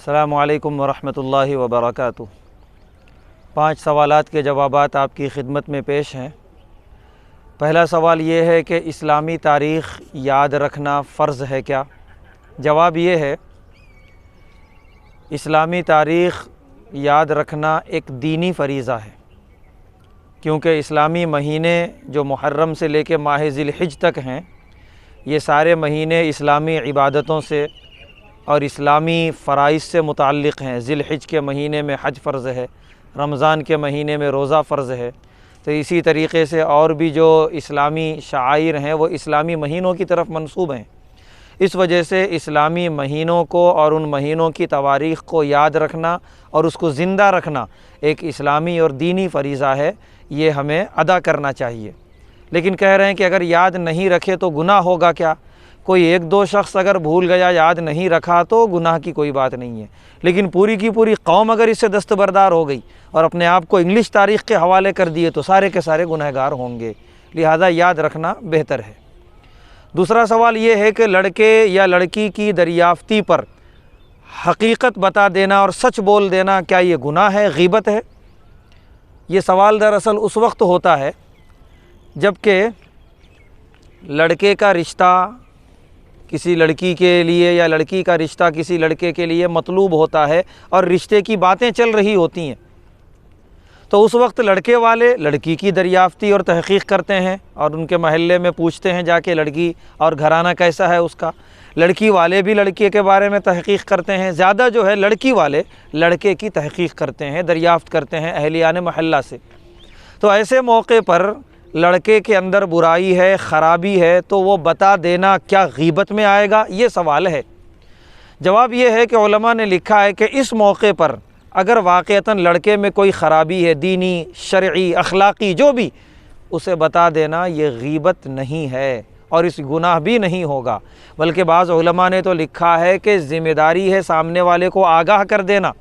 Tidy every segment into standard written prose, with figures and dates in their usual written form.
السلام علیکم ورحمۃ اللہ وبرکاتہ۔ 5 سوالات کے جوابات آپ کی خدمت میں پیش ہیں۔ پہلا سوال یہ ہے کہ اسلامی تاریخ یاد رکھنا فرض ہے کیا؟ جواب یہ ہے، اسلامی تاریخ یاد رکھنا ایک دینی فریضہ ہے، کیونکہ اسلامی مہینے جو محرم سے لے کے ماہ ذی الحجہ تک ہیں، یہ سارے مہینے اسلامی عبادتوں سے اور اسلامی فرائض سے متعلق ہیں۔ ذی الحجہ کے مہینے میں حج فرض ہے، رمضان کے مہینے میں روزہ فرض ہے، تو اسی طریقے سے اور بھی جو اسلامی شعائر ہیں وہ اسلامی مہینوں کی طرف منسوب ہیں۔ اس وجہ سے اسلامی مہینوں کو اور ان مہینوں کی تواریخ کو یاد رکھنا اور اس کو زندہ رکھنا ایک اسلامی اور دینی فریضہ ہے، یہ ہمیں ادا کرنا چاہیے۔ لیکن کہہ رہے ہیں کہ اگر یاد نہیں رکھے تو گناہ ہوگا کیا؟ کوئی 1-2 شخص اگر بھول گیا، یاد نہیں رکھا تو گناہ کی کوئی بات نہیں ہے، لیکن پوری کی پوری قوم اگر اس سے دستبردار ہو گئی اور اپنے آپ کو انگلش تاریخ کے حوالے کر دیے تو سارے کے سارے گنہگار ہوں گے، لہذا یاد رکھنا بہتر ہے۔ دوسرا سوال یہ ہے کہ لڑکے یا لڑکی کی دریافتی پر حقیقت بتا دینا اور سچ بول دینا کیا یہ گناہ ہے، غیبت ہے؟ یہ سوال دراصل اس وقت ہوتا ہے جب کہ لڑکے کا رشتہ کسی لڑکی کے لیے یا لڑکی کا رشتہ کسی لڑکے کے لیے مطلوب ہوتا ہے اور رشتے کی باتیں چل رہی ہوتی ہیں، تو اس وقت لڑکے والے لڑکی کی دریافتی اور تحقیق کرتے ہیں اور ان کے محلے میں پوچھتے ہیں جا کے لڑکی اور گھرانہ کیسا ہے اس کا۔ لڑکی والے بھی لڑکے کے بارے میں تحقیق کرتے ہیں، زیادہ جو ہے لڑکی والے لڑکے کی تحقیق کرتے ہیں، دریافت کرتے ہیں اہلیان محلہ سے۔ تو ایسے موقع پر لڑکے کے اندر برائی ہے، خرابی ہے، تو وہ بتا دینا کیا غیبت میں آئے گا؟ یہ سوال ہے۔ جواب یہ ہے کہ علماء نے لکھا ہے کہ اس موقع پر اگر واقعتاً لڑکے میں کوئی خرابی ہے، دینی، شرعی، اخلاقی، جو بھی، اسے بتا دینا یہ غیبت نہیں ہے اور اس گناہ بھی نہیں ہوگا، بلکہ بعض علماء نے تو لکھا ہے کہ ذمہ داری ہے سامنے والے کو آگاہ کر دینا،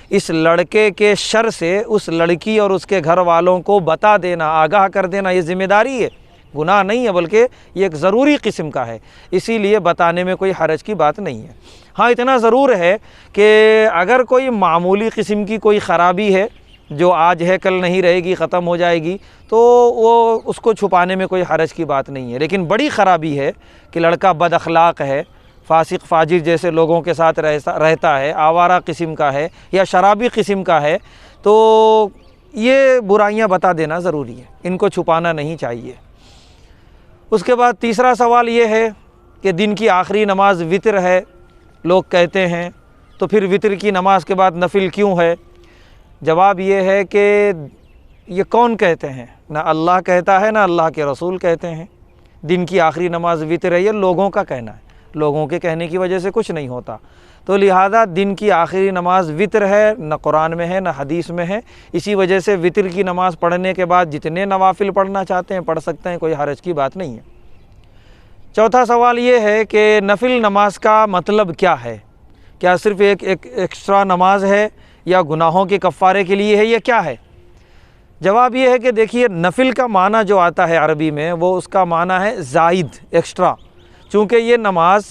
اس لڑکے کے شر سے اس لڑکی اور اس کے گھر والوں کو بتا دینا، آگاہ کر دینا، یہ ذمہ داری ہے، گناہ نہیں ہے، بلکہ یہ ایک ضروری قسم کا ہے، اسی لیے بتانے میں کوئی حرج کی بات نہیں ہے۔ ہاں اتنا ضرور ہے کہ اگر کوئی معمولی قسم کی کوئی خرابی ہے جو آج ہے کل نہیں رہے گی، ختم ہو جائے گی، تو وہ اس کو چھپانے میں کوئی حرج کی بات نہیں ہے، لیکن بڑی خرابی ہے کہ لڑکا بد اخلاق ہے، فاسق فاجر جیسے لوگوں کے ساتھ رہتا ہے، آوارہ قسم کا ہے یا شرابی قسم کا ہے، تو یہ برائیاں بتا دینا ضروری ہے، ان کو چھپانا نہیں چاہیے۔ اس کے بعد تیسرا سوال یہ ہے کہ دن کی آخری نماز وتر ہے، لوگ کہتے ہیں، تو پھر وتر کی نماز کے بعد نفل کیوں ہے؟ جواب یہ ہے کہ یہ کون کہتے ہیں؟ نہ اللہ کہتا ہے نہ اللہ کے رسول کہتے ہیں دن کی آخری نماز وتر ہے، یہ لوگوں کا کہنا ہے، لوگوں کے کہنے کی وجہ سے کچھ نہیں ہوتا، تو لہذا دن کی آخری نماز وتر ہے، نہ قرآن میں ہے نہ حدیث میں ہے، اسی وجہ سے وتر کی نماز پڑھنے کے بعد جتنے نوافل پڑھنا چاہتے ہیں پڑھ سکتے ہیں، کوئی حرج کی بات نہیں ہے۔ چوتھا سوال یہ ہے کہ نفل نماز کا مطلب کیا ہے؟ کیا صرف ایک ایکسٹرا نماز ہے یا گناہوں کے کفارے کے لیے ہے، یہ کیا ہے؟ جواب یہ ہے کہ دیکھیے، نفل کا معنی جو آتا ہے عربی میں وہ اس کا معنی ہے زائد، ایکسٹرا، چونکہ یہ نماز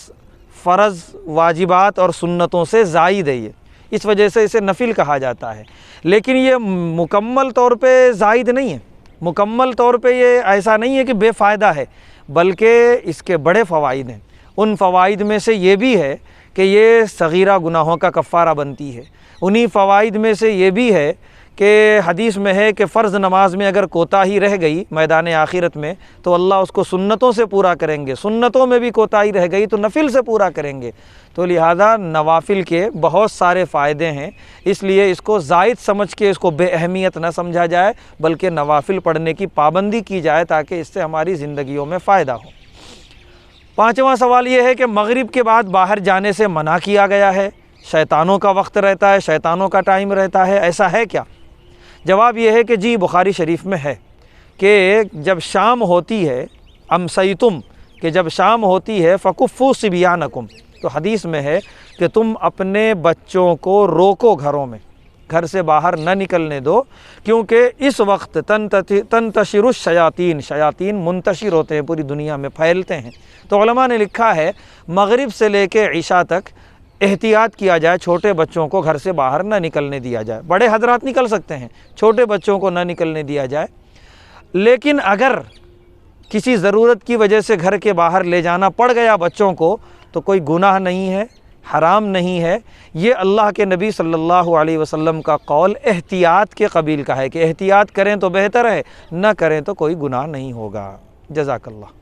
فرض، واجبات اور سنتوں سے زائد ہے، یہ اس وجہ سے اسے نفل کہا جاتا ہے، لیکن یہ مکمل طور پہ زائد نہیں ہے، مکمل طور پہ یہ ایسا نہیں ہے کہ بے فائدہ ہے، بلکہ اس کے بڑے فوائد ہیں۔ ان فوائد میں سے یہ بھی ہے کہ یہ صغیرہ گناہوں کا کفارہ بنتی ہے، انہی فوائد میں سے یہ بھی ہے کہ حدیث میں ہے کہ فرض نماز میں اگر کوتاہی رہ گئی میدان آخرت میں تو اللہ اس کو سنتوں سے پورا کریں گے، سنتوں میں بھی کوتاہی رہ گئی تو نفل سے پورا کریں گے، تو لہذا نوافل کے بہت سارے فائدے ہیں، اس لیے اس کو زائد سمجھ کے اس کو بے اہمیت نہ سمجھا جائے، بلکہ نوافل پڑھنے کی پابندی کی جائے تاکہ اس سے ہماری زندگیوں میں فائدہ ہو۔ پانچواں سوال یہ ہے کہ مغرب کے بعد باہر جانے سے منع کیا گیا ہے، شیطانوں کا وقت رہتا ہے، شیطانوں کا ٹائم رہتا ہے، ایسا ہے کیا؟ جواب یہ ہے کہ جی، بخاری شریف میں ہے کہ جب شام ہوتی ہے، امسیتم، کہ جب شام ہوتی ہے فکفوا صبیانکم، تو حدیث میں ہے کہ تم اپنے بچوں کو روکو، گھروں میں، گھر سے باہر نہ نکلنے دو، کیونکہ اس وقت تنتشر الشیاطین، شیاطین منتشر ہوتے ہیں، پوری دنیا میں پھیلتے ہیں۔ تو علماء نے لکھا ہے مغرب سے لے کے عشاء تک احتیاط کیا جائے، چھوٹے بچوں کو گھر سے باہر نہ نکلنے دیا جائے۔ بڑے حضرات نکل سکتے ہیں، چھوٹے بچوں کو نہ نکلنے دیا جائے۔ لیکن اگر کسی ضرورت کی وجہ سے گھر کے باہر لے جانا پڑ گیا بچوں کو تو کوئی گناہ نہیں ہے، حرام نہیں ہے۔ یہ اللہ کے نبی صلی اللہ علیہ وسلم کا قول احتیاط کے قبیل کا ہے کہ احتیاط کریں تو بہتر ہے، نہ کریں تو کوئی گناہ نہیں ہوگا۔ جزاک اللہ۔